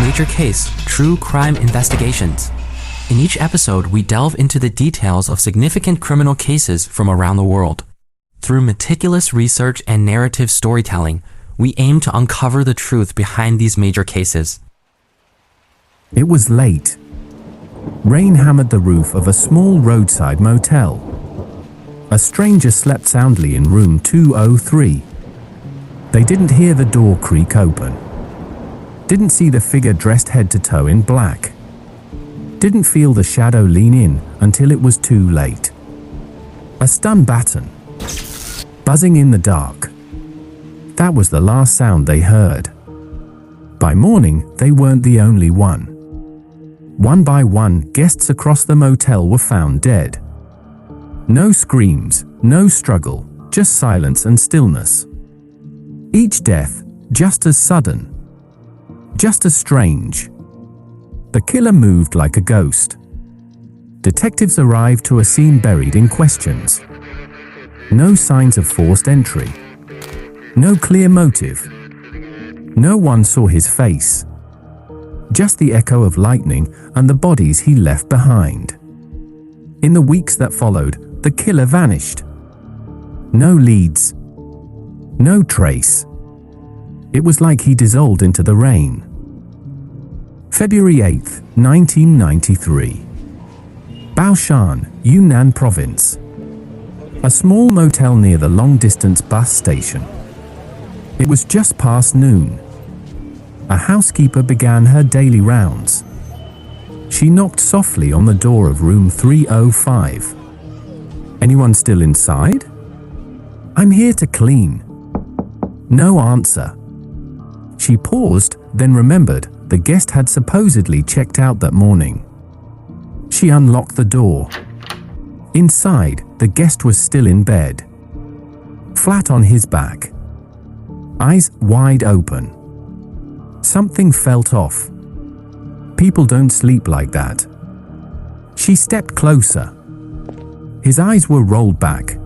Major Case True Crime Investigations. In each episode, we delve into the details of significant criminal cases from around the world. Through meticulous research and narrative storytelling, we aim to uncover the truth behind these major cases. It was late. Rain hammered the roof of a small roadside motel. A stranger slept soundly in room 203. They didn't hear the door creak open. Didn't see the figure dressed head to toe in black. Didn't feel the shadow lean in until it was too late. A stun baton, buzzing in the dark. That was the last sound they heard. By morning, they weren't the only one. One by one, guests across the motel were found dead. No screams, no struggle, just silence and stillness. Each death, just as sudden, just as strange. The killer moved like a ghost. Detectives arrived to a scene buried in questions. No signs of forced entry. No clear motive. No one saw his face. Just the echo of lightning and the bodies he left behind. In the weeks that followed, the killer vanished. No leads. No trace. It was like he dissolved into the rain. February 8, 1993. Baoshan, Yunnan Province. A small motel near the long-distance bus station. It was just past noon. A housekeeper began her daily rounds. She knocked softly on the door of room 305. "Anyone still inside?" "I'm here to clean." No answer. She paused, then remembered the guest had supposedly checked out that morning. She unlocked the door. Inside, the guest was still in bed. Flat on his back. Eyes wide open. Something felt off. People don't sleep like that. She stepped closer. His eyes were rolled back.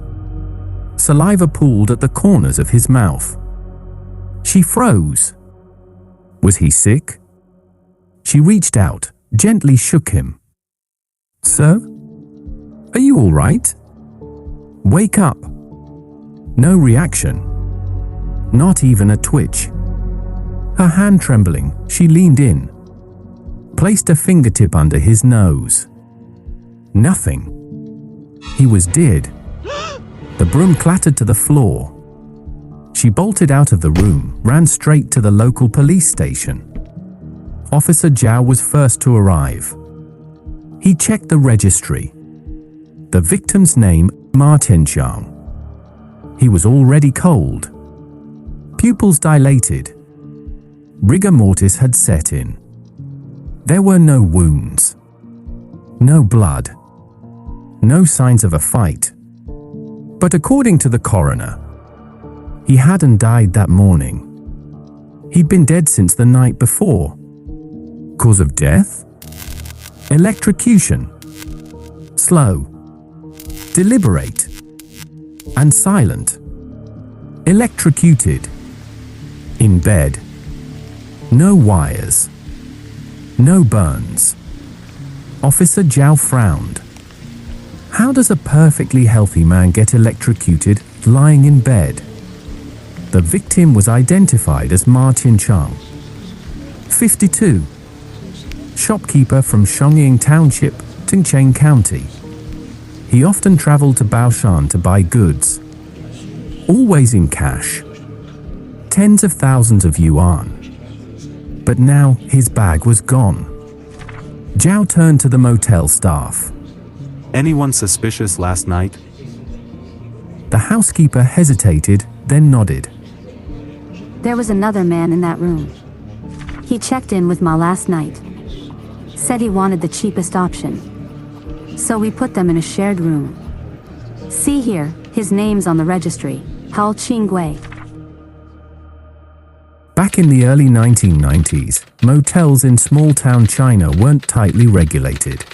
Saliva pooled at the corners of his mouth. She froze. Was he sick? She reached out, gently shook him. "Sir? Are you all right? Wake up." No reaction. Not even a twitch. Her hand trembling, she leaned in. Placed a fingertip under his nose. Nothing. He was dead. The broom clattered to the floor. She bolted out of the room, ran straight to the local police station. Officer Zhao was first to arrive. He checked the registry. The victim's name, Martin Chang. He was already cold. Pupils dilated. Rigor mortis had set in. There were no wounds. No blood. No signs of a fight. But according to the coroner, he hadn't died that morning. He'd been dead since the night before. Cause of death? Electrocution. Slow. Deliberate. And silent. Electrocuted. In bed. No wires. No burns. Officer Zhao frowned. How does a perfectly healthy man get electrocuted lying in bed? The victim was identified as Martin Chang, 52, shopkeeper from Shongying Township, Tingcheng County. He often traveled to Baoshan to buy goods, always in cash, tens of thousands of yuan. But now his bag was gone. Zhao turned to the motel staff. "Anyone suspicious last night?" The housekeeper hesitated, then nodded. "There was another man in that room. He checked in with Ma last night. Said he wanted the cheapest option. So we put them in a shared room. See here, his name's on the registry, Hao Qinggui." Back in the early 1990s, motels in small-town China weren't tightly regulated.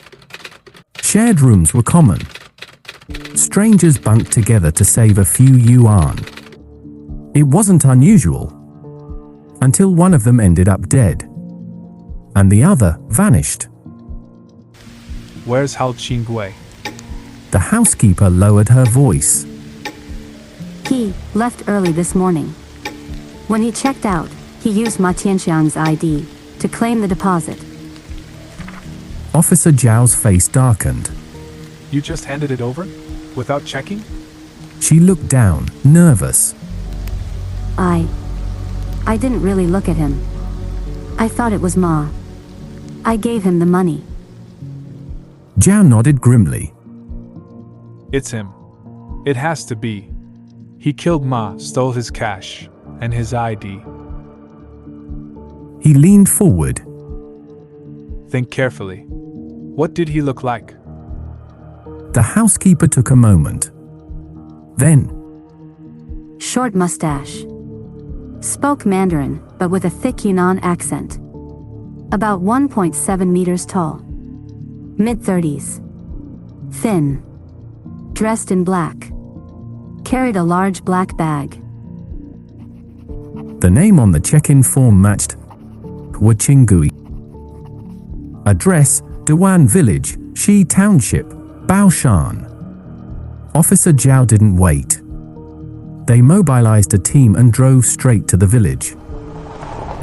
Shared rooms were common. Strangers bunked together to save a few yuan. It wasn't unusual, until one of them ended up dead. and the other vanished. Where's Hao Qingwei? The housekeeper lowered her voice. He left early this morning. When he checked out, he used Ma Tianxiang's ID to claim the deposit. Officer Zhao's face darkened. You just handed it over? Without checking? She looked down, nervous. I didn't really look at him. I thought it was Ma. I gave him the money. Zhao nodded grimly. It's him. It has to be. He killed Ma, stole his cash, and his ID. He leaned forward. Think carefully. What did he look like? The housekeeper took a moment. Then, Short mustache. Spoke Mandarin, but with a thick Yunnan accent. About 1.7 meters tall. Mid-30s. Thin. Dressed in black. Carried a large black bag. the name on the check-in form matched Wachingui. Address, Dewan Village, Shi Township, Baoshan. Officer Zhao didn't wait. They mobilized a team and drove straight to the village.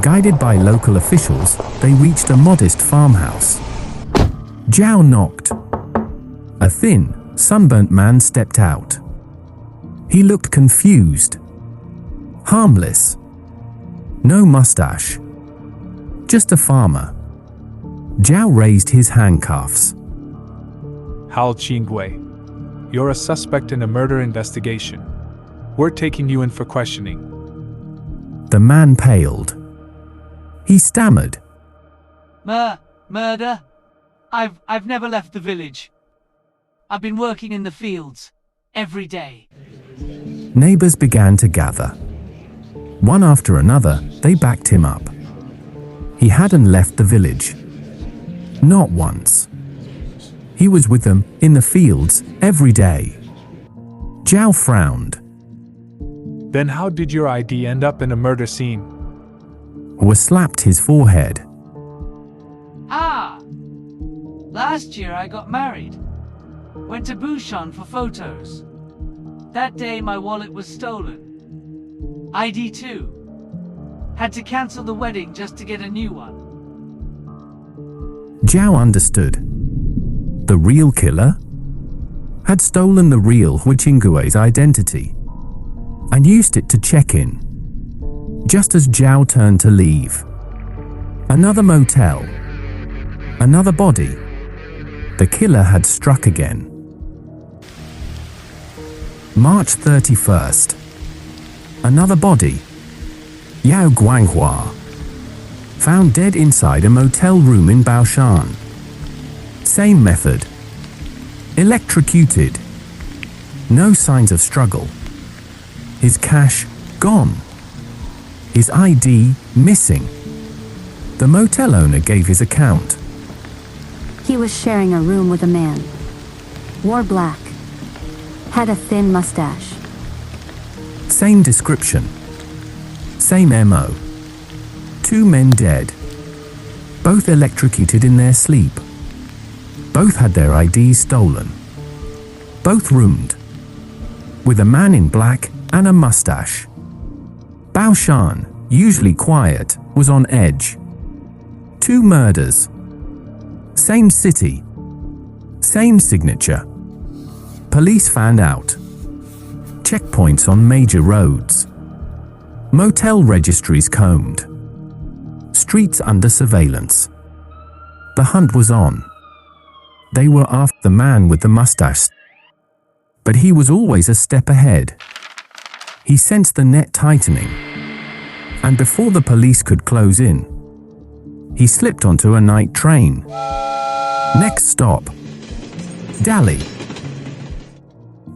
Guided by local officials, they reached a modest farmhouse. Zhao knocked. A thin, sunburnt man stepped out. He looked confused. Harmless. No mustache. Just a farmer. Zhao raised his handcuffs. Hao Qingwei, you're a suspect in a murder investigation. We're taking you in for questioning. The man paled. He stammered. Murder? I've never left the village. I've been working in the fields, every day. Neighbors began to gather. One after another, they backed him up. He hadn't left the village. Not once. He was with them, in the fields, every day. Zhao frowned. Then how did your ID end up in a murder scene? Hua slapped his forehead. Last year I got married. Went to Busan for photos. That day my wallet was stolen. ID too. Had to cancel the wedding just to get a new one. Zhao understood. The real killer had stolen the real Huichingue's identity and used it to check in. Just as Zhao turned to leave. Another motel. Another body. The killer had struck again. March 31st. Another body. Yao Guanghua. Found dead inside a motel room in Baoshan. Same method. Electrocuted. No signs of struggle. His cash gone. His ID missing. The motel owner gave his account. He was sharing a room with a man. Wore black. Had a thin mustache. Same description. Same MO. 2 men dead. Both electrocuted in their sleep. Both had their IDs stolen. Both roomed. With a man in black and a mustache. Baoshan, usually quiet, was on edge. 2 murders. Same city. Same signature. Police found out. Checkpoints on major roads. Motel registries combed. Streets under surveillance. The hunt was on. They were after the man with the mustache. But he was always a step ahead. He sensed the net tightening. And before the police could close in, he slipped onto a night train. Next stop, Delhi.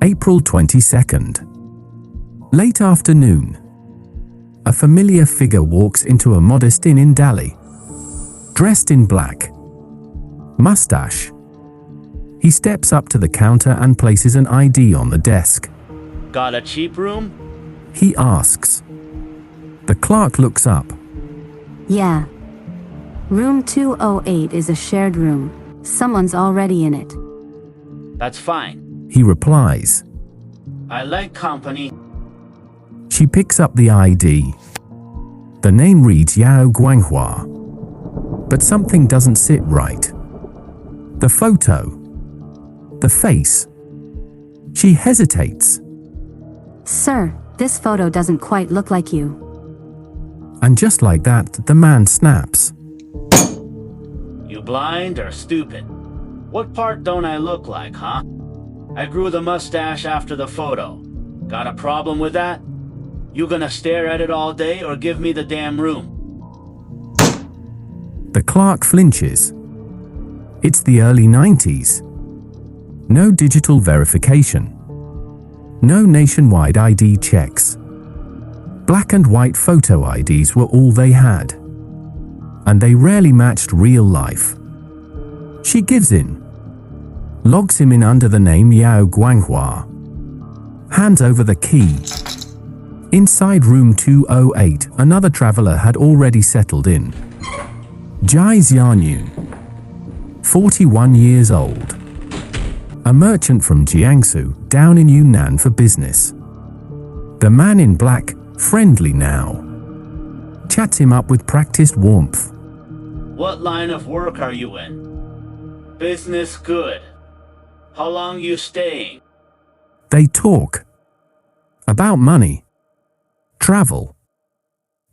April 22nd. Late afternoon. A familiar figure walks into a modest inn in Delhi. Dressed in black. Mustache. He steps up to the counter and places an ID on the desk. Got a cheap room? He asks. The clerk looks up. Yeah. Room 208 is a shared room. Someone's already in it. That's fine. He replies. I like company. She picks up the ID. The name reads Yao Guanghua. But something doesn't sit right. The photo. The face. She hesitates. Sir, this photo doesn't quite look like you. And just like that, the man snaps. You blind or stupid? What part don't I look like, huh? I grew the mustache after the photo. Got a problem with that? You gonna stare at it all day or give me the damn room? The clerk flinches. It's the early 90s. No digital verification. No nationwide ID checks. Black and white photo IDs were all they had. And they rarely matched real life. She gives in. Logs him in under the name Yao Guanghua. Hands over the key. Inside room 208, another traveler had already settled in. Jai Xianyun, 41 years old. A merchant from Jiangsu, down in Yunnan for business. The man in black, friendly now, chats him up with practiced warmth. What line of work are you in? Business good. How long you staying? They talk. About money. Travel.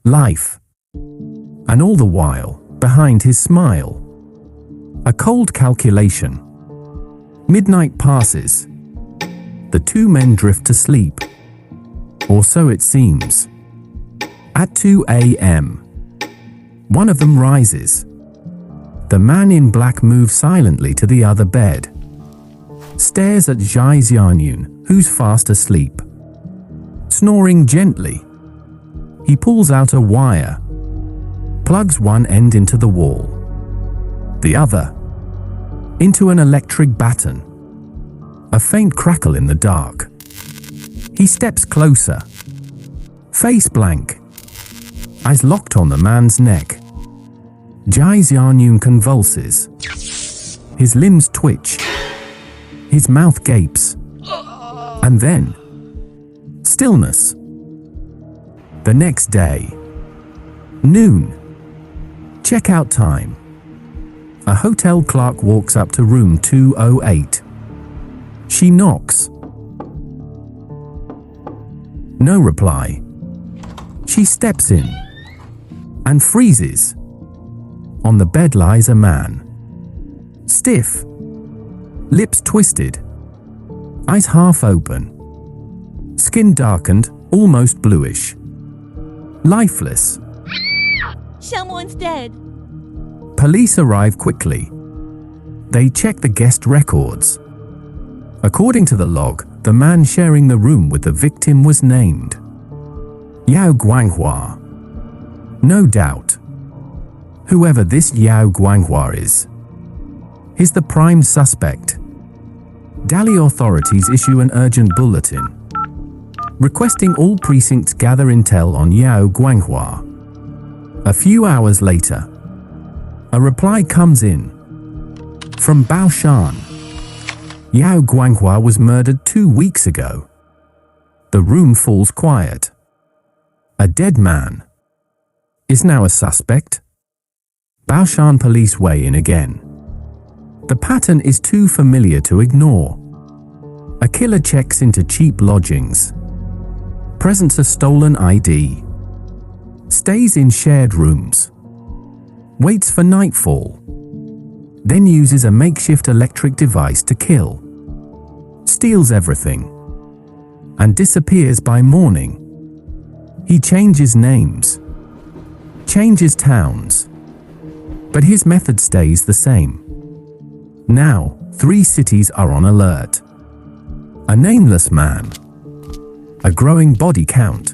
Life. And all the while, behind his smile, a cold calculation. Midnight passes. The two men drift to sleep. Or so it seems. At 2 a.m., one of them rises. The man in black moves silently to the other bed. Stares at Jai Xianyun, who's fast asleep. Snoring gently. He pulls out a wire. Plugs one end into the wall. The other into an electric baton. A faint crackle in the dark. He steps closer. Face blank. Eyes locked on the man's neck. Jai Xianyun convulses. His limbs twitch. His mouth gapes. And then, stillness. The next day. Noon. Checkout time. A hotel clerk walks up to room 208. She knocks. No reply. She steps in and freezes. On the bed lies a man. Stiff. Lips twisted. Eyes half open. Skin darkened, almost bluish. Lifeless. Someone's dead. Police arrive quickly. They check the guest records. According to the log, the man sharing the room with the victim was named Yao Guanghua. No doubt. Whoever this Yao Guanghua is the prime suspect. Delhi authorities issue an urgent bulletin requesting all precincts gather intel on Yao Guanghua. A few hours later, a reply comes in from Baoshan. Yao Guanghua was murdered 2 weeks ago. The room falls quiet. A dead man is now a suspect. Baoshan police weigh in again. The pattern is too familiar to ignore. A killer checks into cheap lodgings, presents a stolen ID, stays in shared rooms, waits for nightfall, then uses a makeshift electric device to kill, steals everything, and disappears by morning. He changes names, changes towns, but his method stays the same. Now, 3 cities are on alert. A nameless man, a growing body count,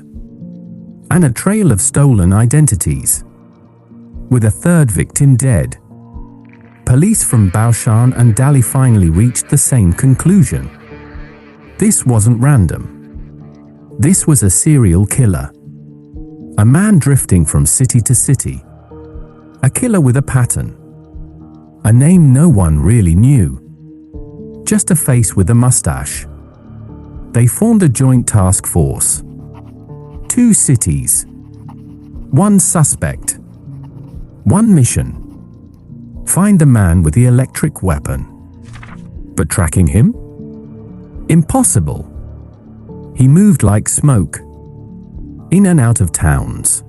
and a trail of stolen identities, with a 3rd victim dead. Police from Baoshan and Delhi finally reached the same conclusion. This wasn't random. This was a serial killer. A man drifting from city to city, A killer with a pattern. A name no one really knew. Just a face with a mustache. They formed a joint task force. 2 cities. 1 suspect. 1 mission. Find the man with the electric weapon. But tracking him? Impossible. He moved like smoke. In and out of towns.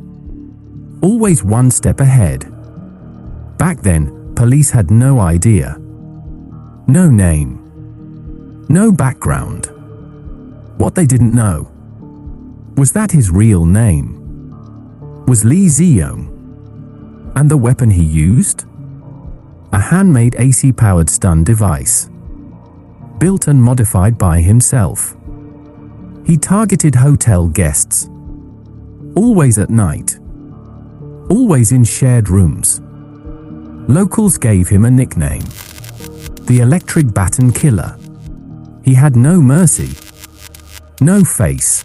Always 1 step ahead. Back then, police had no idea. No name. No background. What they didn't know was that his real name was Lee Ziyong. And the weapon he used? A handmade AC-powered stun device. Built and modified by himself. He targeted hotel guests. Always at night. Always in shared rooms. Locals gave him a nickname. The Electric Baton Killer. He had no mercy. No face.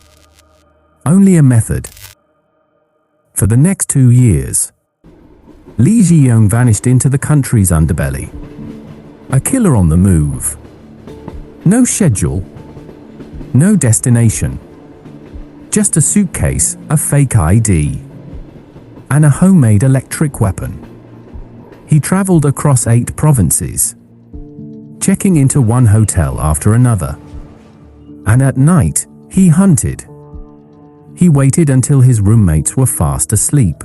Only a method. For the next 2 years, Lee Ziyong vanished into the country's underbelly. A killer on the move. No schedule. No destination. Just a suitcase, a fake ID, and a homemade electric weapon. He traveled across 8 provinces, checking into one hotel after another. And at night, he hunted. He waited until his roommates were fast asleep.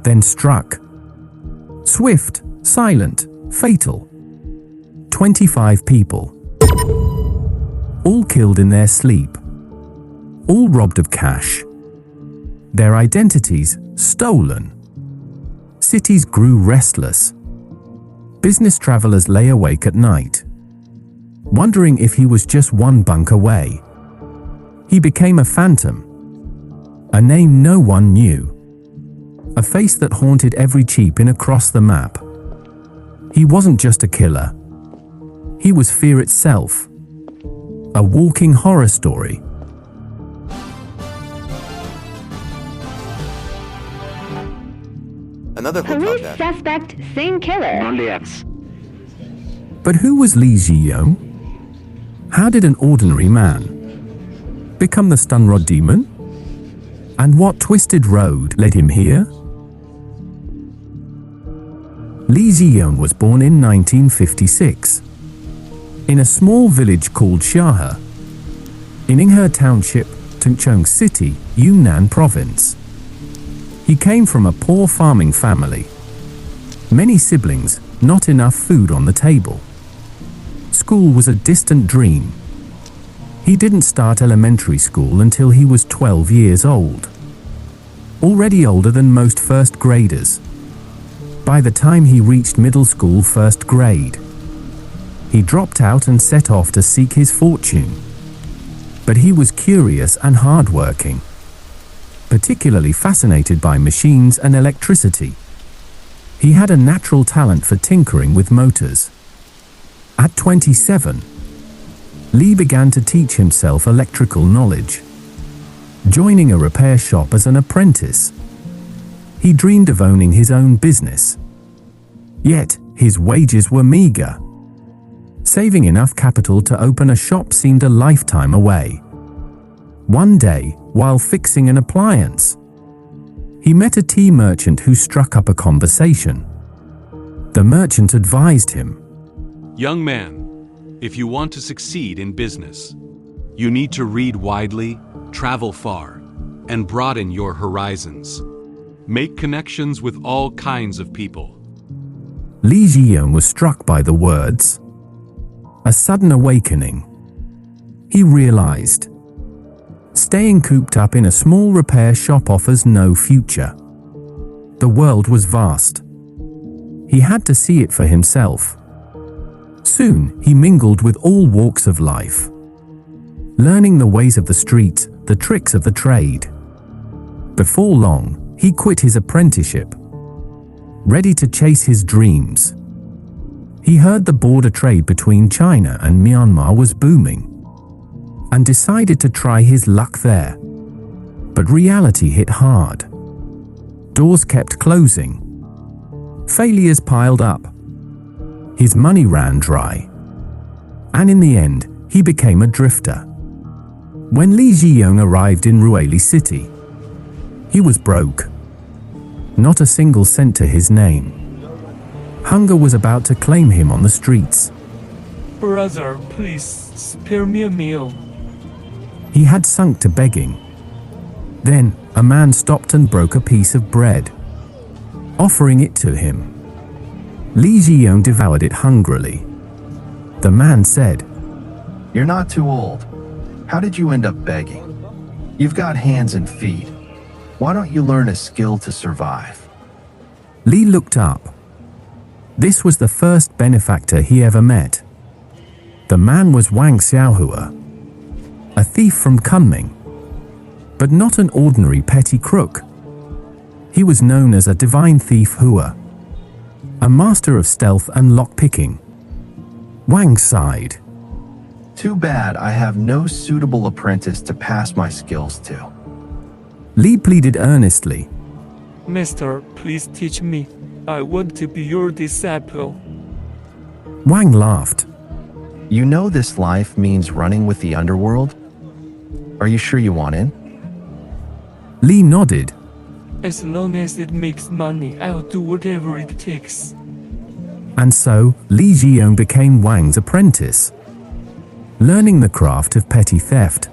Then struck. Swift, silent, fatal. 25 people. All killed in their sleep. All robbed of cash. Their identities stolen. Cities grew restless. Business travelers lay awake at night, wondering if he was just 1 bunk away. He became a phantom. A name no one knew. A face that haunted every cheap inn across the map. He wasn't just a killer. He was fear itself. A walking horror story. Another hotel Police suspect, same killer. Only X. But who was Lee Ziyong? How did an ordinary man become the stun rod demon? And what twisted road led him here? Lee Ziyong was born in 1956 in a small village called Shahe in Inghe Township, Tungchong City, Yunnan Province. He came from a poor farming family. Many siblings, not enough food on the table. School was a distant dream. He didn't start elementary school until he was 12 years old. Already older than most first graders. By the time he reached middle school first grade, he dropped out and set off to seek his fortune. But he was curious and hardworking, particularly fascinated by machines and electricity. He had a natural talent for tinkering with motors. At 27, Lee began to teach himself electrical knowledge, joining a repair shop as an apprentice. He dreamed of owning his own business. Yet, his wages were meager. Saving enough capital to open a shop seemed a lifetime away. One day, while fixing an appliance, he met a tea merchant who struck up a conversation. The merchant advised him, "Young man, if you want to succeed in business, you need to read widely, travel far, and broaden your horizons. Make connections with all kinds of people." Lee Ziyong was struck by the words. A sudden awakening. He realized, staying cooped up in a small repair shop offers no future. The world was vast. He had to see it for himself. Soon, he mingled with all walks of life, learning the ways of the street, the tricks of the trade. Before long, he quit his apprenticeship, ready to chase his dreams. He heard the border trade between China and Myanmar was booming, and decided to try his luck there. But reality hit hard. Doors kept closing. Failures piled up. His money ran dry. And in the end, he became a drifter. When Lee Ji-young arrived in Ruili City, he was broke. Not a single cent to his name. Hunger was about to claim him on the streets. Brother, please spare me a meal. He had sunk to begging. Then, a man stopped and broke a piece of bread, offering it to him. Lee Ji-young devoured it hungrily. The man said, "You're not too old. How did you end up begging? You've got hands and feet. Why don't you learn a skill to survive?" Lee looked up. This was the first benefactor he ever met. The man was Wang Xiaohua, a thief from Kunming, but not an ordinary petty crook. He was known as a divine thief Hua, a master of stealth and lockpicking. Wang sighed. "Too bad I have no suitable apprentice to pass my skills to." Lee pleaded earnestly. Mister, please teach me. I want to be your disciple. Wang laughed. "You know this life means running with the underworld? Are you sure you want in?" Lee nodded. As long as it makes money, I'll do whatever it takes. And so, Lee Ji-young became Wang's apprentice. Learning the craft of petty theft,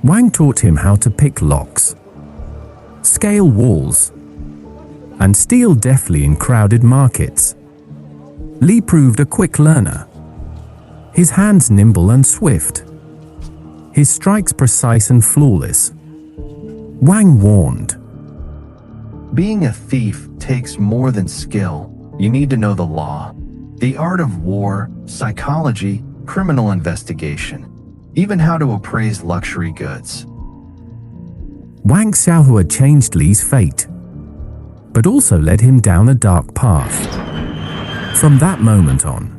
Wang taught him how to pick locks, scale walls, and steal deftly in crowded markets. Lee proved a quick learner, his hands nimble and swift, his strikes precise and flawless. Wang warned, "Being a thief takes more than skill. You need to know the law, the art of war, psychology, criminal investigation, even how to appraise luxury goods." Wang Xiaohua changed Lee's fate, but also led him down a dark path. From that moment on,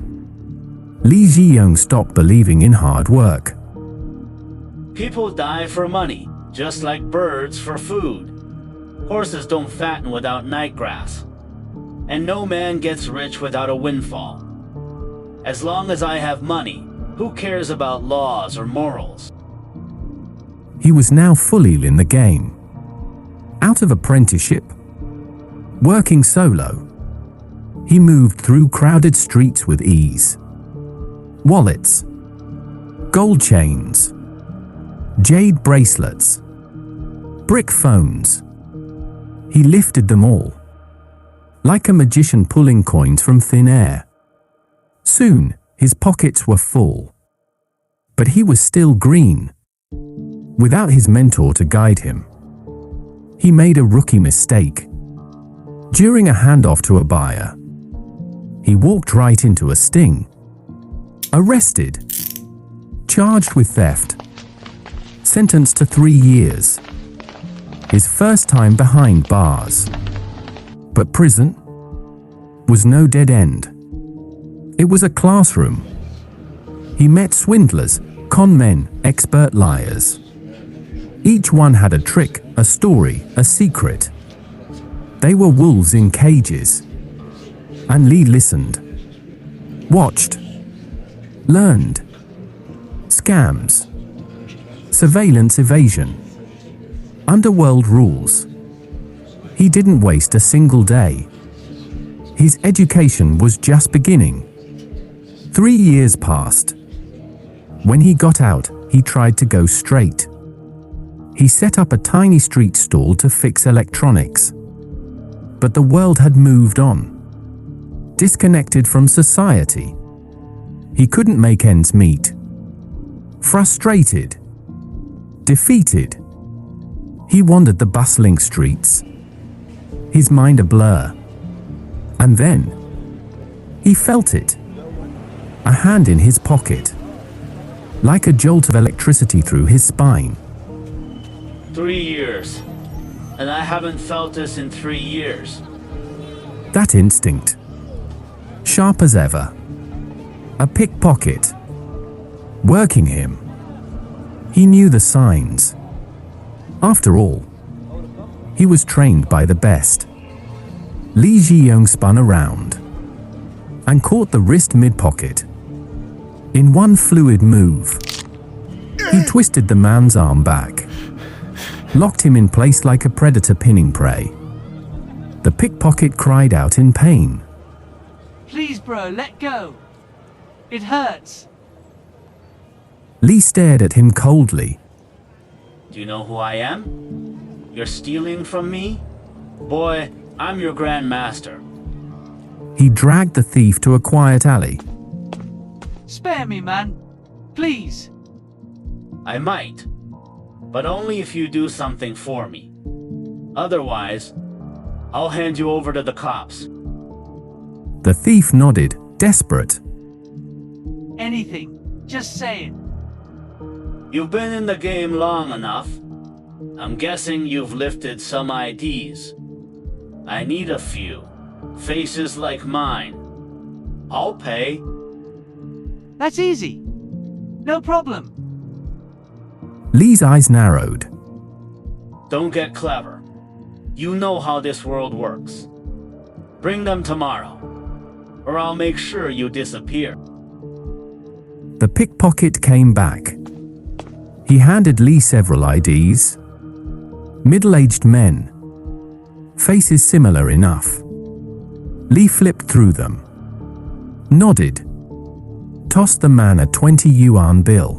Lee Ji-young stopped believing in hard work. People die for money, just like birds for food. Horses don't fatten without night grass. And no man gets rich without a windfall. As long as I have money, who cares about laws or morals? He was now fully in the game. Out of apprenticeship, working solo, he moved through crowded streets with ease. Wallets, gold chains, jade bracelets, brick phones. He lifted them all, like a magician pulling coins from thin air. Soon, his pockets were full. But he was still green. Without his mentor to guide him, he made a rookie mistake. During a handoff to a buyer, he walked right into a sting. Arrested, charged with theft, sentenced to 3 years. His first time behind bars. But prison was no dead end. It was a classroom. He met swindlers, con men, expert liars. Each one had a trick, a story, a secret. They were wolves in cages. And Lee listened, watched, learned. Scams, surveillance evasion, underworld rules. He didn't waste a single day. His education was just beginning. 3 years passed. When he got out, he tried to go straight. He set up a tiny street stall to fix electronics. But the world had moved on. Disconnected from society. He couldn't make ends meet. Frustrated. Defeated. He wandered the bustling streets, his mind a blur. And then, he felt it. A hand in his pocket, like a jolt of electricity through his spine. 3 years. And I haven't felt this in 3 years. That instinct, sharp as ever. A pickpocket, working him. He knew the signs. After all, he was trained by the best. Lee Ji-young spun around and caught the wrist mid-pocket. In one fluid move, he twisted the man's arm back, locked him in place like a predator pinning prey. The pickpocket cried out in pain. Please, bro, let go. It hurts. Lee stared at him coldly. Do you know who I am? You're stealing from me? Boy, I'm your grandmaster. He dragged the thief to a quiet alley. Spare me, man. Please. I might, but only if you do something for me. Otherwise, I'll hand you over to the cops. The thief nodded, desperate. Anything. Just say it. You've been in the game long enough. I'm guessing you've lifted some IDs. I need a few. Faces like mine. I'll pay. That's easy. No problem. Lee's eyes narrowed. Don't get clever. You know how this world works. Bring them tomorrow, or I'll make sure you disappear. The pickpocket came back. He handed Lee several IDs. Middle-aged men. Faces similar enough. Lee flipped through them, nodded, tossed the man a 20 yuan bill,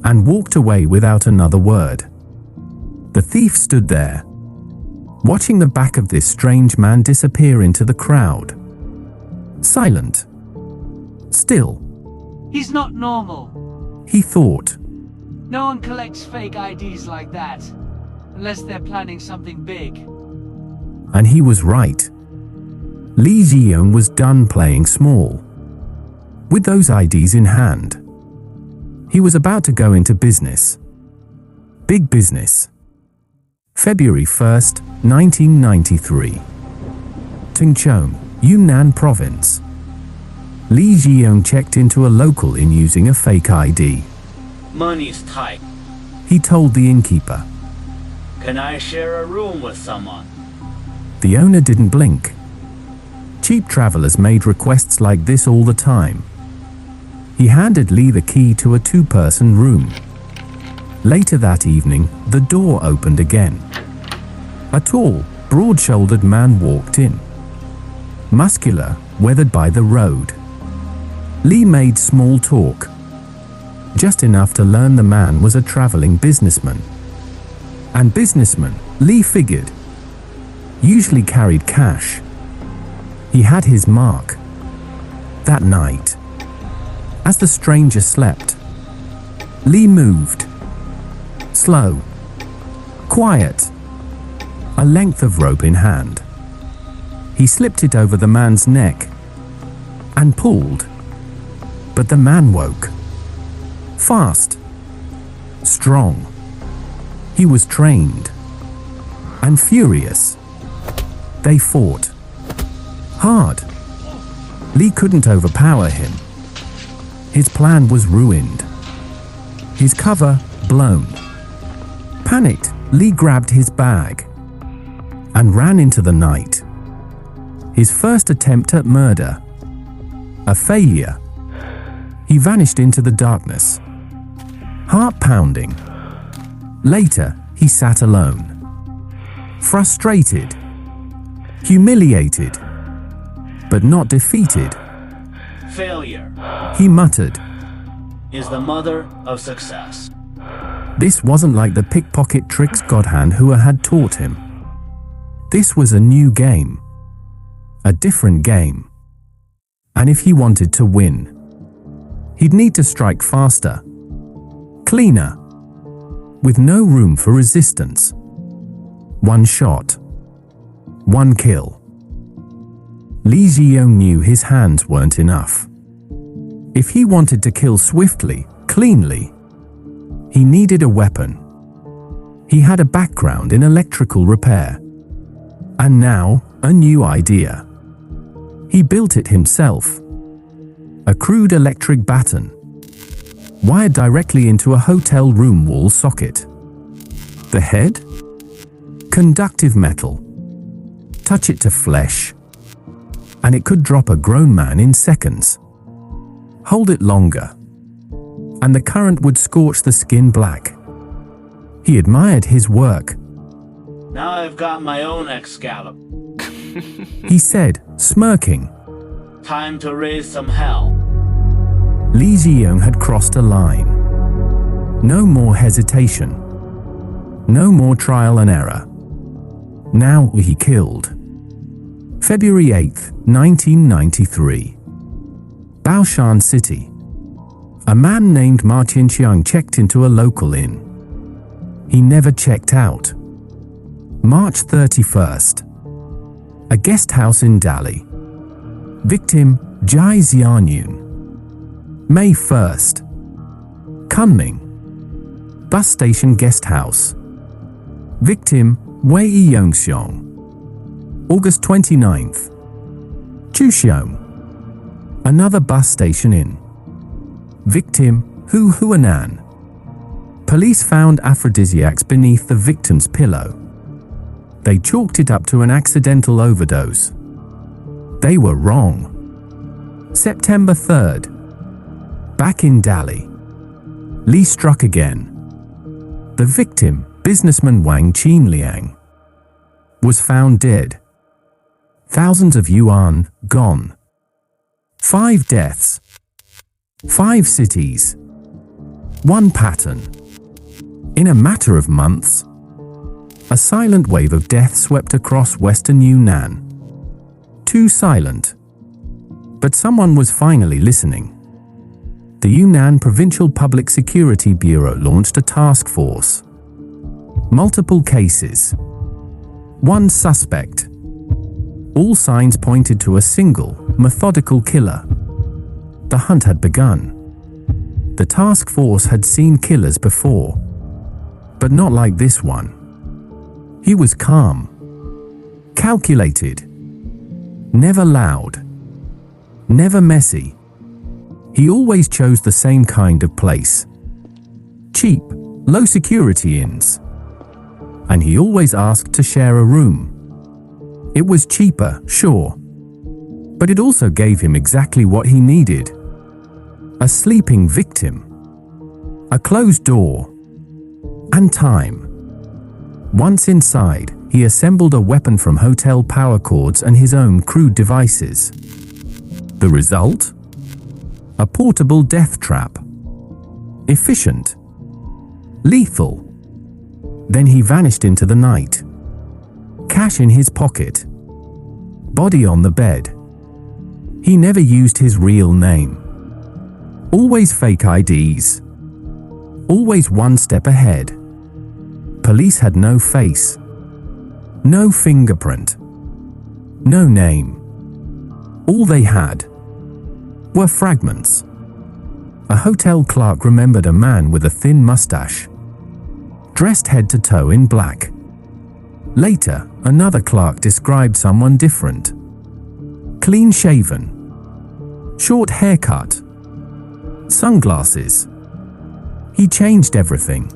and walked away without another word. The thief stood there, watching the back of this strange man disappear into the crowd. Silent. Still. He's not normal. He thought. No one collects fake IDs like that, unless they're planning something big. And he was right. Lee Ji-young was done playing small. With those IDs in hand, he was about to go into business. Big business. February 1st, 1993. Tingchong, Yunnan Province. Lee Ji-young checked into a local inn using a fake ID. Money's tight. He told the innkeeper. Can I share a room with someone? The owner didn't blink. Cheap travelers made requests like this all the time. He handed Lee the key to a two-person room. Later that evening, the door opened again. A tall, broad-shouldered man walked in. Muscular, weathered by the road. Lee made small talk. Just enough to learn the man was a traveling businessman. And businessman, Lee figured, usually carried cash. He had his mark. That night, as the stranger slept, Lee moved. Slow. Quiet. A length of rope in hand. He slipped it over the man's neck and pulled. But the man woke. Fast. Strong. He was trained. And furious. They fought. Hard. Lee couldn't overpower him. His plan was ruined. His cover blown. Panicked, Lee grabbed his bag and ran into the night. His first attempt at murder. A failure. He vanished into the darkness. Heart pounding. Later, he sat alone. Frustrated. Humiliated. But not defeated. Failure, he muttered, is the mother of success. This wasn't like the pickpocket tricks Godhand Hua had taught him. This was a new game. A different game. And if he wanted to win, he'd need to strike faster. Cleaner. With no room for resistance. One shot. One kill. Lee Ji-young knew his hands weren't enough. If he wanted to kill swiftly, cleanly, he needed a weapon. He had a background in electrical repair. And now, a new idea. He built it himself. A crude electric baton, wired directly into a hotel room wall socket. The head? Conductive metal. touch it to flesh, and it could drop a grown man in seconds. Hold it longer, and the current would scorch the skin black. He admired his work. Now I've got my own Excalibur. He said, smirking. Time to raise some hell. Li Ziyong had crossed a line. No more hesitation. No more trial and error. Now he killed. February 8th, 1993. Baoshan City. A man named Ma Tianqiang checked into a local inn. He never checked out. March 31st. A guest house in Dali. Victim, Jai Xianyun. May 1st. Kunming. Bus station guest house. Victim, Wei Yongxiong. August 29th. Chuxiong. Another bus station inn. Victim, Hu Huanan. Police found aphrodisiacs beneath the victim's pillow. They chalked it up to an accidental overdose. They were wrong. September 3rd. Back in Dali. Li struck again. The victim, businessman Wang Qinliang, was found dead. Thousands of yuan gone. 5 deaths. 5 cities. 1 pattern. In a matter of months, a silent wave of death swept across western Yunnan. Too silent. But someone was finally listening. The Yunnan Provincial Public Security Bureau launched a task force. Multiple cases. 1 suspect. All signs pointed to a single, methodical killer. The hunt had begun. The task force had seen killers before, but not like this one. He was calm, calculated, never loud, never messy. He always chose the same kind of place. Cheap, low-security inns. And he always asked to share a room. It was cheaper, sure, but it also gave him exactly what he needed. A sleeping victim, a closed door, and time. Once inside, he assembled a weapon from hotel power cords and his own crude devices. The result? A portable death trap. Efficient. Lethal. Then he vanished into the night. Cash in his pocket. Body on the bed. He never used his real name. Always fake IDs. Always one step ahead. Police had no face. No fingerprint. No name. All they had were fragments. A hotel clerk remembered a man with a thin mustache, dressed head to toe in black. Later, another clerk described someone different. Clean-shaven, short haircut, sunglasses. He changed everything.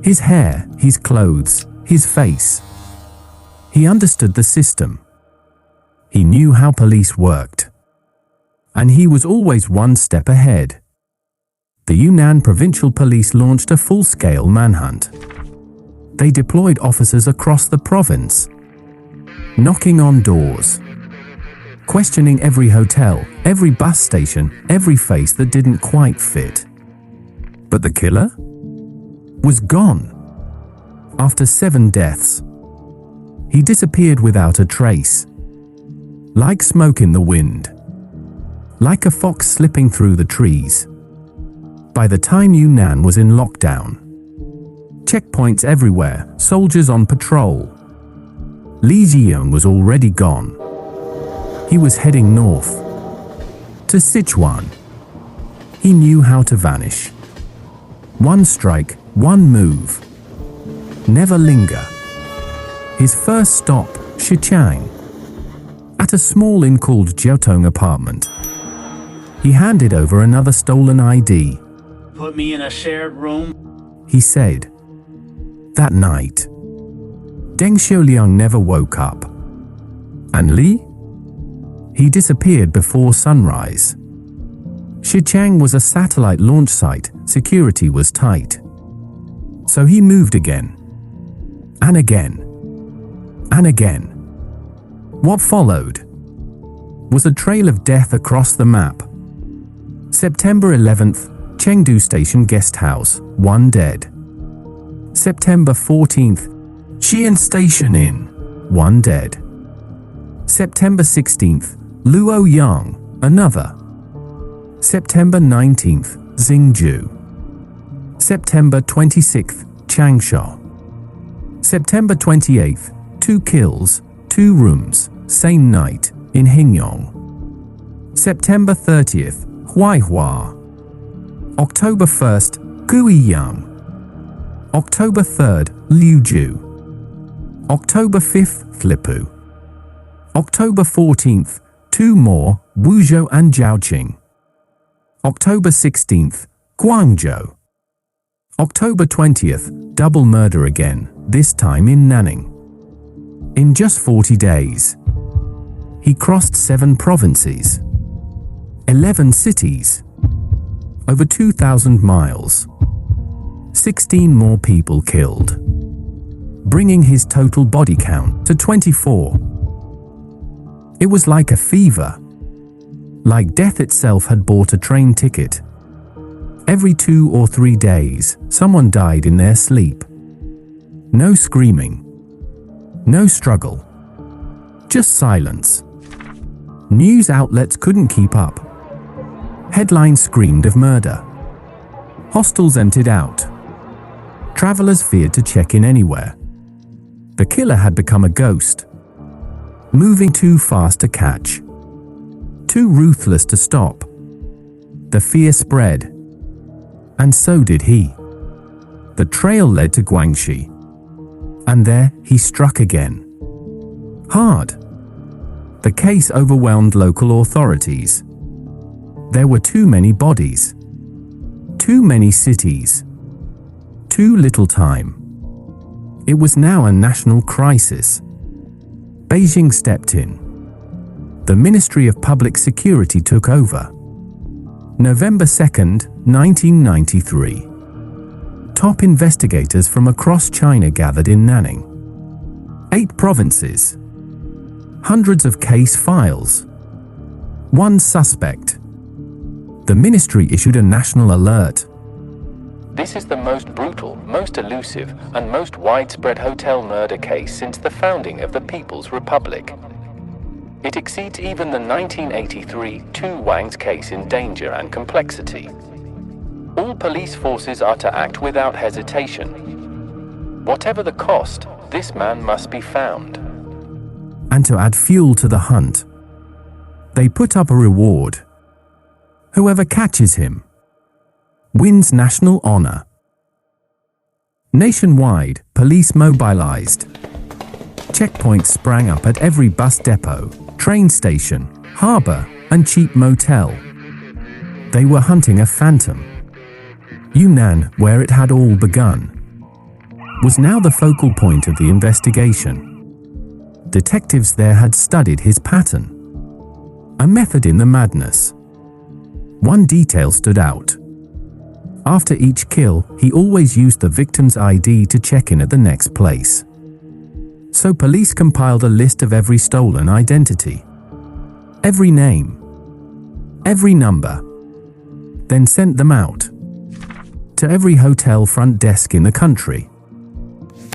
His hair, his clothes, his face. He understood the system. He knew how police worked. And he was always one step ahead. The Yunnan Provincial Police launched a full-scale manhunt. They deployed officers across the province, knocking on doors, questioning every hotel, every bus station, every face that didn't quite fit. But the killer was gone. After 7 deaths, he disappeared without a trace. Like smoke in the wind. Like a fox slipping through the trees. By the time Yunnan was in lockdown, checkpoints everywhere, soldiers on patrol, Li Ziyong was already gone. He was heading north, to Sichuan. He knew how to vanish. One strike, one move. Never linger. His first stop, Shichang. At a small inn called Jiaotong apartment. He handed over another stolen ID. Put me in a shared room, he said. That night, Deng Xiuliang never woke up. And Li? He disappeared before sunrise. Xichang was a satellite launch site, security was tight. So he moved again. And again. And again. What followed was a trail of death across the map. September 11th, Chengdu Station Guest House, 1 dead. September 14th, Xi'an Station Inn, 1 dead. September 16th, Luoyang, another. September 19th, Xingju. September 26th, Changsha. September 28th, 2 kills, 2 rooms, same night, in Hingyong. September 30th, Huaihua. October 1st, Guiyang. October 3rd, Liuju. October 5th, Flipu. October 14th, 2 more, Wuzhou and Jiaoqing. October 16th, Guangzhou. October 20th, double murder again, this time in Nanning. In just 40 days, he crossed 7 provinces, 11 cities, over 2,000 miles, 16 more people killed, bringing his total body count to 24. It was like a fever, like death itself had bought a train ticket. Every 2 or 3 days, someone died in their sleep. No screaming, no struggle, just silence. News outlets couldn't keep up. Headlines screamed of murder. Hostels emptied out. Travelers feared to check in anywhere. The killer had become a ghost, moving too fast to catch, too ruthless to stop. The fear spread, and so did he. The trail led to Guangxi, and there he struck again. Hard. The case overwhelmed local authorities. There were too many bodies, too many cities, too little time. It was now a national crisis. Beijing stepped in. The Ministry of Public Security took over. November 2nd, 1993. Top investigators from across China gathered in Nanning. 8 provinces. Hundreds of case files. 1 suspect. The ministry issued a national alert. This is the most brutal, most elusive, and most widespread hotel murder case since the founding of the People's Republic. It exceeds even the 1983 Tu Wang's case in danger and complexity. All police forces are to act without hesitation. Whatever the cost, this man must be found. And to add fuel to the hunt, they put up a reward. Whoever catches him wins national honor. Nationwide, police mobilized. Checkpoints sprang up at every bus depot, train station, harbor, and cheap motel. They were hunting a phantom. Yunnan, where it had all begun, was now the focal point of the investigation. Detectives there had studied his pattern, a method in the madness. One detail stood out. After each kill, he always used the victim's ID to check in at the next place. So police compiled a list of every stolen identity, every name, every number, then sent them out to every hotel front desk in the country.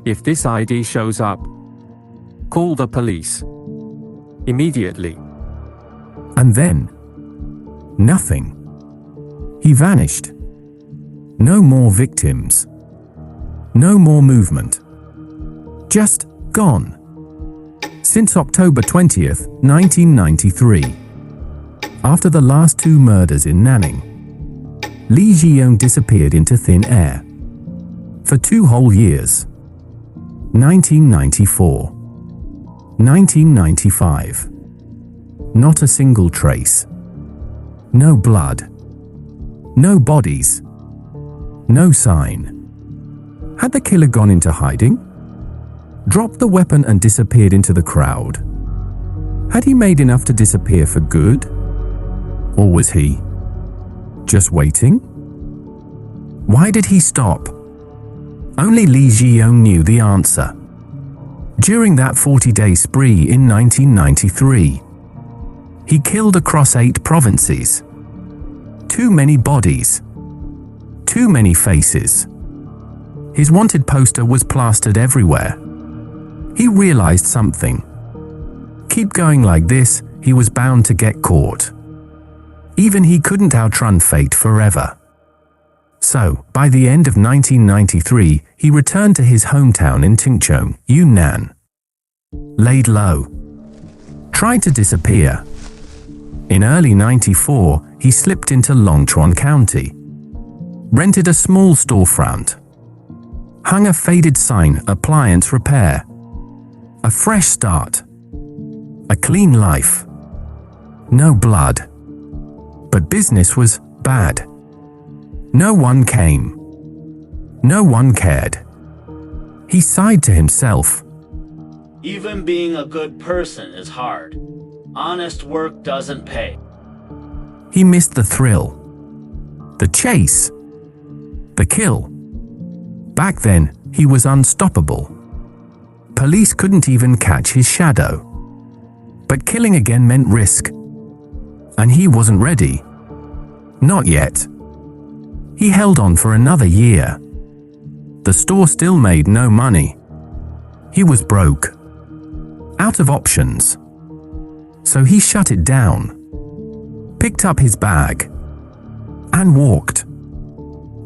If this ID shows up, call the police immediately. And then, nothing. He vanished. No more victims. No more movement. Just gone. Since October 20th, 1993. After the last 2 murders in Nanning, Li Zhiyong disappeared into thin air. For 2 whole years. 1994. 1995. Not a single trace. No blood. No bodies. No sign. Had the killer gone into hiding? Dropped the weapon and disappeared into the crowd? Had he made enough to disappear for good? Or was he just waiting? Why did he stop? Only Lee Ji-young knew the answer. During that 40-day spree in 1993, he killed across 8 provinces. Too many bodies. Too many faces. His wanted poster was plastered everywhere. He realized something. Keep going like this, he was bound to get caught. Even he couldn't outrun fate forever. So, by the end of 1993, he returned to his hometown in Tingchong, Yunnan. Laid low. Tried to disappear. In early '94, he slipped into Longchuan County. Rented a small storefront. Hung a faded sign, appliance repair. A fresh start. A clean life. No blood. But business was bad. No one came. No one cared. He sighed to himself. Even being a good person is hard. Honest work doesn't pay. He missed the thrill. The chase. The kill. Back then, he was unstoppable. Police couldn't even catch his shadow. But killing again meant risk. And he wasn't ready. Not yet. He held on for another year. The store still made no money. He was broke. Out of options. So he shut it down. Picked up his bag. And walked.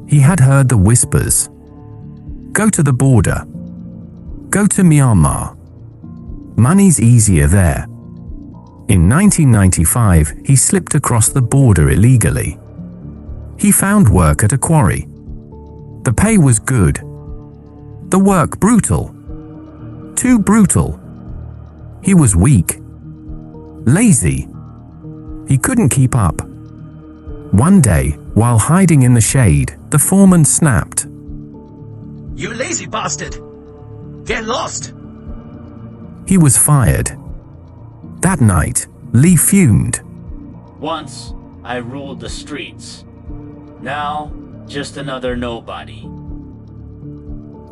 He had heard the whispers. Go to the border. Go to Myanmar. Money's easier there. In 1995, he slipped across the border illegally. He found work at a quarry. The pay was good. The work brutal. Too brutal. He was weak. Lazy. He couldn't keep up. One day, while hiding in the shade, the foreman snapped. You lazy bastard! Get lost! He was fired. That night, Lee fumed. Once, I ruled the streets. Now, just another nobody.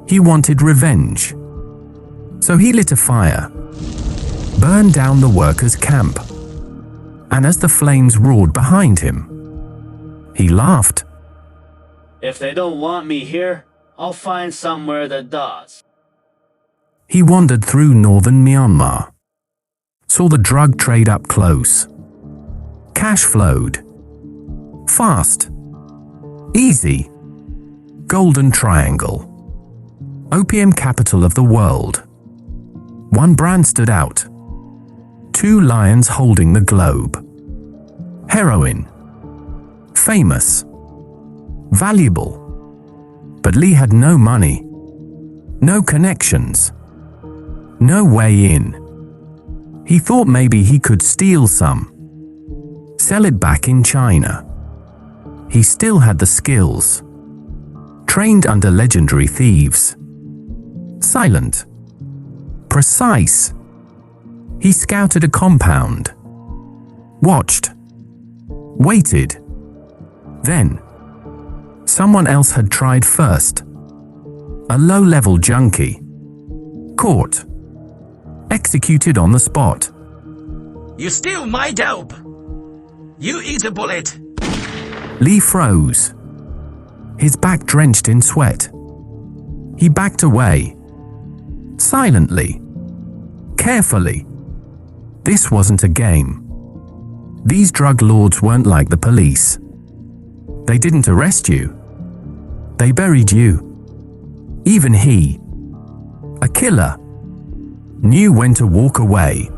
He wanted revenge. So he lit a fire. Burned down the workers' camp. And as the flames roared behind him, he laughed. If they don't want me here, I'll find somewhere that does. He wandered through northern Myanmar. Saw the drug trade up close. Cash flowed. Fast. Easy. Golden Triangle. Opium capital of the world. One brand stood out. 2 lions holding the globe. Heroin. Famous. Valuable. But Lee had no money. No connections. No way in. He thought maybe he could steal some. Sell it back in China. He still had the skills. Trained under legendary thieves. Silent. Precise. He scouted a compound. Watched. Waited. Then, someone else had tried first. A low-level junkie. Caught. Executed on the spot. You steal my dope! You eat a bullet! Lee froze. His back drenched in sweat. He backed away. Silently. Carefully. This wasn't a game. These drug lords weren't like the police. They didn't arrest you. They buried you. Even he, a killer, knew when to walk away.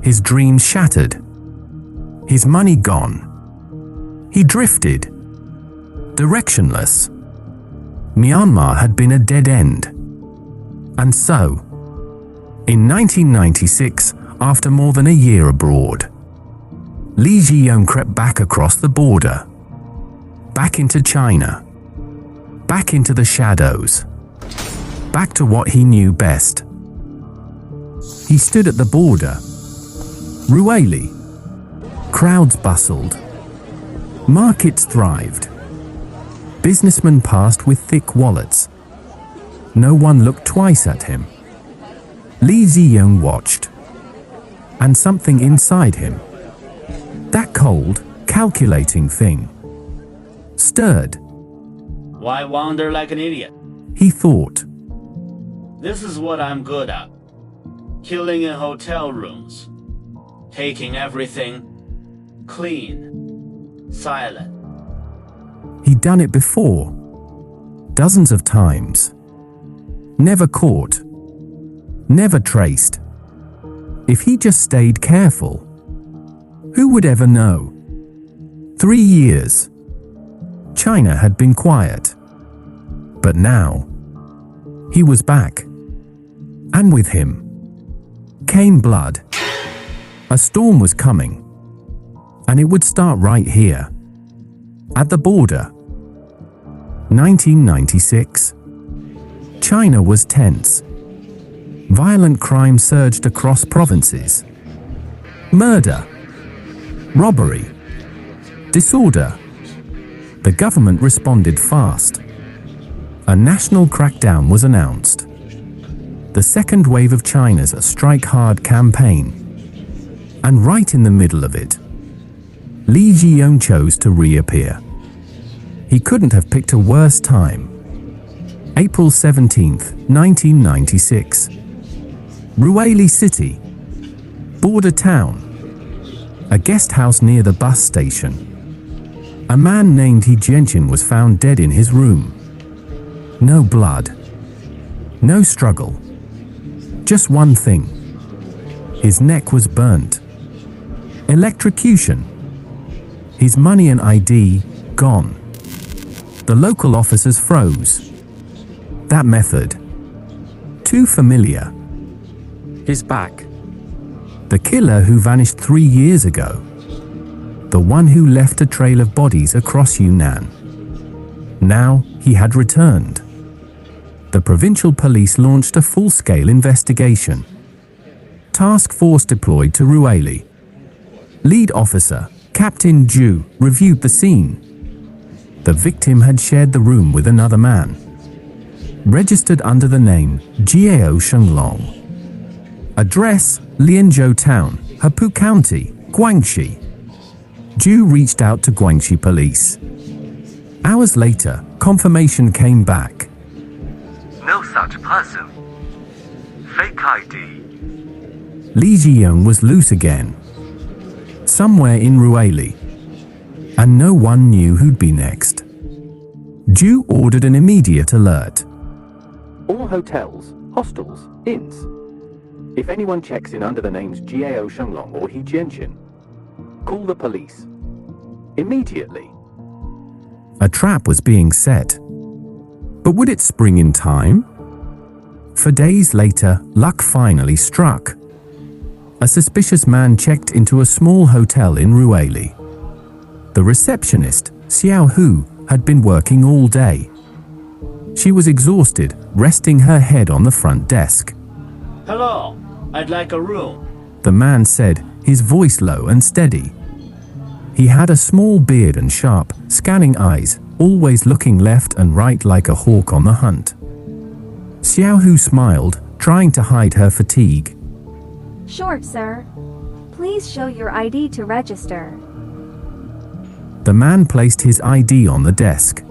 His dreams shattered. His money gone. He drifted. Directionless. Myanmar had been a dead end. And so, in 1996, after more than a year abroad, Lee Ji-young crept back across the border. Back into China. Back into the shadows. Back to what he knew best. He stood at the border, Rueli. Crowds bustled. Markets thrived. Businessmen passed with thick wallets. No one looked twice at him. Li Ziyong watched. And something inside him, that cold, calculating thing, stirred. Why wander like an idiot? He thought. This is what I'm good at. Killing in hotel rooms. Taking everything clean. Silent. He'd done it before. Dozens of times. Never caught. Never traced. If he just stayed careful, who would ever know? 3 years. China had been quiet. But now, he was back. And with him came blood. A storm was coming. And it would start right here. At the border. 1996. China was tense. Violent crime surged across provinces. Murder. Robbery. Disorder. The government responded fast. A national crackdown was announced. The second wave of China's Strike Hard campaign. And right in the middle of it, Li Ziyong chose to reappear. He couldn't have picked a worse time. April 17th, 1996. Rueli City. Border town. A guest house near the bus station. A man named He Jianqin was found dead in his room. No blood. No struggle. Just one thing. His neck was burnt. Electrocution. His money and ID gone. The local officers froze. That method. Too familiar. He's back. The killer who vanished 3 years ago. The one who left a trail of bodies across Yunnan. Now he had returned. The provincial police launched a full-scale investigation. Task force deployed to Rueli. Lead officer, Captain Zhu, reviewed the scene. The victim had shared the room with another man. Registered under the name Jiao Shenglong. Address, Lianzhou Town, Hepu County, Guangxi. Zhu reached out to Guangxi police. Hours later, confirmation came back. No such person. Fake ID. Li Ziyong was loose again. Somewhere in Rueli. And no one knew who'd be next. Zhu ordered an immediate alert. All hotels, hostels, inns. If anyone checks in under the names Jiao Shenglong or He Jianqin, call the police. Immediately. A trap was being set. But would it spring in time? For days later, luck finally struck. A suspicious man checked into a small hotel in Rueli. The receptionist, Xiao Hu, had been working all day. She was exhausted, resting her head on the front desk. Hello, I'd like a room. The man said, his voice low and steady. He had a small beard and sharp, scanning eyes, always looking left and right like a hawk on the hunt. Xiao Hu smiled, trying to hide her fatigue. Sure, sir. Please show your ID to register. The man placed his ID on the desk.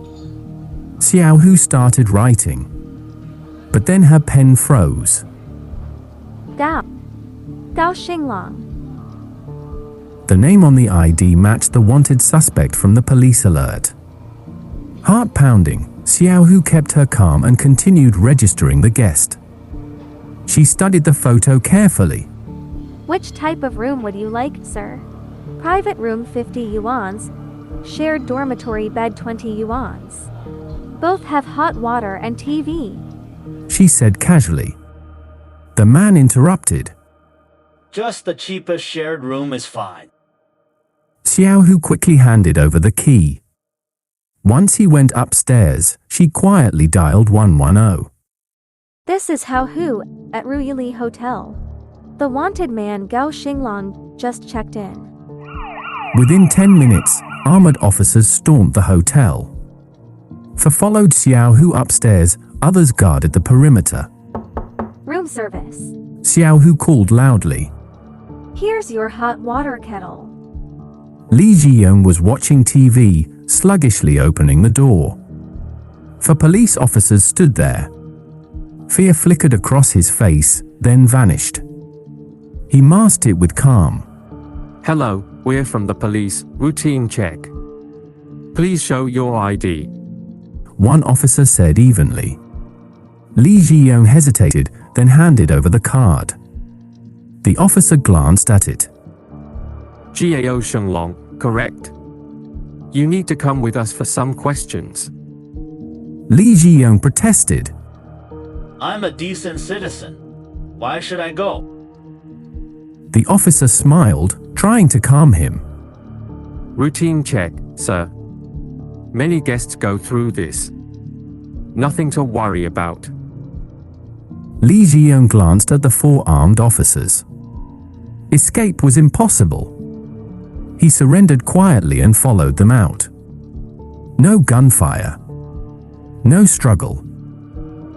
Xiao Hu started writing. But then her pen froze. Gao Xinglong. The name on the ID matched the wanted suspect from the police alert. Heart pounding, Xiao Hu kept her calm and continued registering the guest. She studied the photo carefully. Which type of room would you like, sir? Private room 50 yuans. Shared dormitory bed 20 yuans. Both have hot water and TV. She said casually. The man interrupted. Just the cheapest shared room is fine. Xiao Hu quickly handed over the key. Once he went upstairs, she quietly dialed 110. This is Xiao Hu at Ruili Hotel. The wanted man Gao Xinglong just checked in. Within 10 minutes, armored officers stormed the hotel. Followed Xiao Hu upstairs, others guarded the perimeter. Room service. Xiao Hu called loudly. Here's your hot water kettle. Li Zhiyong was watching TV, sluggishly opening the door. Police officers stood there. Fear flickered across his face, then vanished. He masked it with calm. Hello, we're from the police, routine check. Please show your ID. One officer said evenly. Li Zhiyong hesitated, then handed over the card. The officer glanced at it. Gao Shenglong, correct? You need to come with us for some questions. Li Zhiyong protested. I'm a decent citizen. Why should I go? The officer smiled, trying to calm him. Routine check, sir. Many guests go through this. Nothing to worry about. Li Zhiyong glanced at the four armed officers. Escape was impossible. He surrendered quietly and followed them out. No gunfire. No struggle.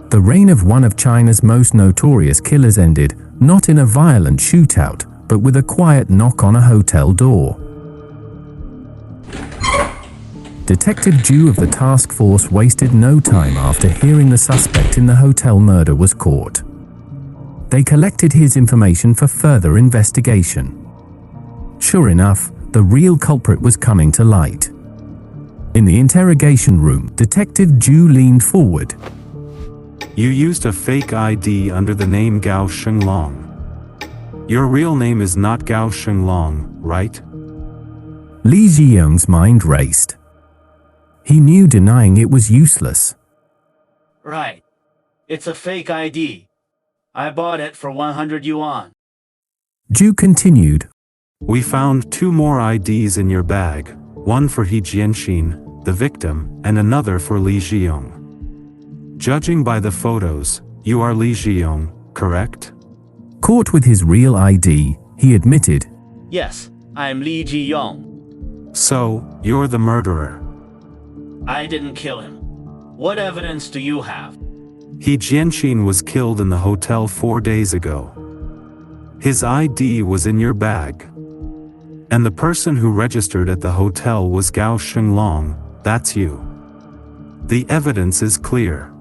The reign of one of China's most notorious killers ended, not in a violent shootout, but with a quiet knock on a hotel door. Detective Zhu of the task force wasted no time after hearing the suspect in the hotel murder was caught. They collected his information for further investigation. Sure enough, the real culprit was coming to light. In the interrogation room, Detective Zhu leaned forward. You used a fake ID under the name Gao Shenglong. Your real name is not Gao Shenglong, right? Li Zhiyong's mind raced. He knew denying it was useless. Right. It's a fake ID. I bought it for 100 yuan. Zhu continued. We found 2 more IDs in your bag, one for He Jianxin, the victim, and another for Li Zhiyong. Judging by the photos, you are Li Zhiyong, correct? Caught with his real ID, he admitted. Yes, I'm Li Zhiyong. So, you're the murderer. I didn't kill him. What evidence do you have? He Jianxin was killed in the hotel 4 days ago. His ID was in your bag. And the person who registered at the hotel was Gao Shenglong, that's you. The evidence is clear.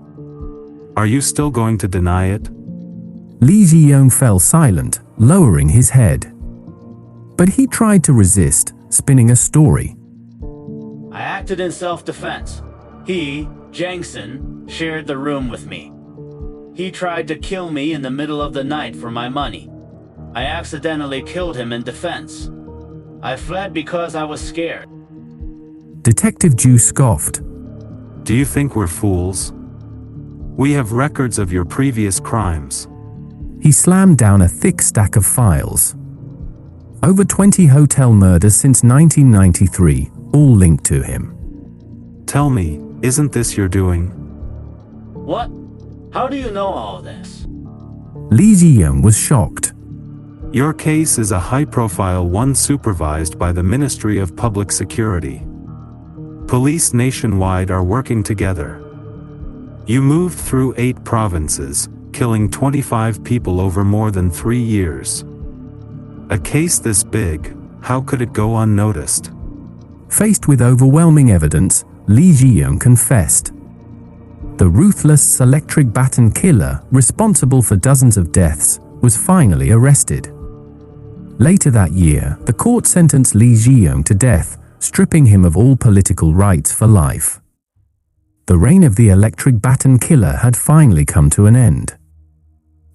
Are you still going to deny it? Li Zhiyong fell silent, lowering his head. But he tried to resist, spinning a story. I acted in self-defense. He, Jianxin, shared the room with me. He tried to kill me in the middle of the night for my money. I accidentally killed him in defense. I fled because I was scared. Detective Zhu scoffed. Do you think we're fools? We have records of your previous crimes. He slammed down a thick stack of files. Over 20 hotel murders since 1993, all linked to him. Tell me, isn't this your doing? What? How do you know all this? Li Zhiyong was shocked. Your case is a high-profile one supervised by the Ministry of Public Security. Police nationwide are working together. You moved through 8 provinces, killing 25 people over more than 3 years. A case this big, how could it go unnoticed? Faced with overwhelming evidence, Li Zhiyong confessed. The ruthless Electric Baton killer, responsible for dozens of deaths, was finally arrested. Later that year, the court sentenced Li Zhiyong to death, stripping him of all political rights for life. The reign of the Electric Baton killer had finally come to an end.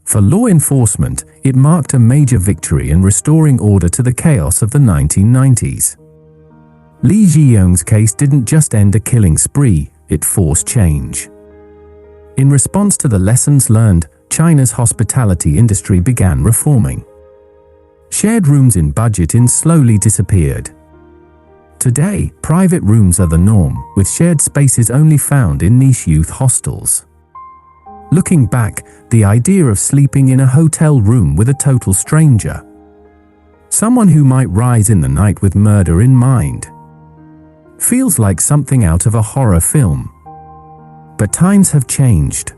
For law enforcement, it marked a major victory in restoring order to the chaos of the 1990s. Li Zhiyong's case didn't just end a killing spree, it forced change. In response to the lessons learned, China's hospitality industry began reforming. Shared rooms in budget inns slowly disappeared. Today, private rooms are the norm, with shared spaces only found in niche youth hostels. Looking back, the idea of sleeping in a hotel room with a total stranger, someone who might rise in the night with murder in mind, feels like something out of a horror film. But times have changed.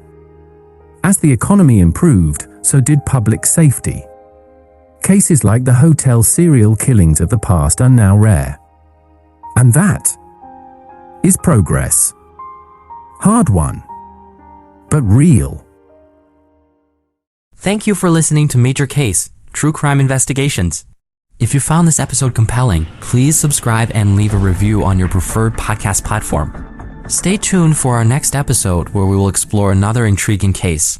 As the economy improved, so did public safety. Cases like the hotel serial killings of the past are now rare. And that is progress. Hard won, but real. Thank you for listening to Major Case, True Crime Investigations. If you found this episode compelling, please subscribe and leave a review on your preferred podcast platform. Stay tuned for our next episode where we will explore another intriguing case.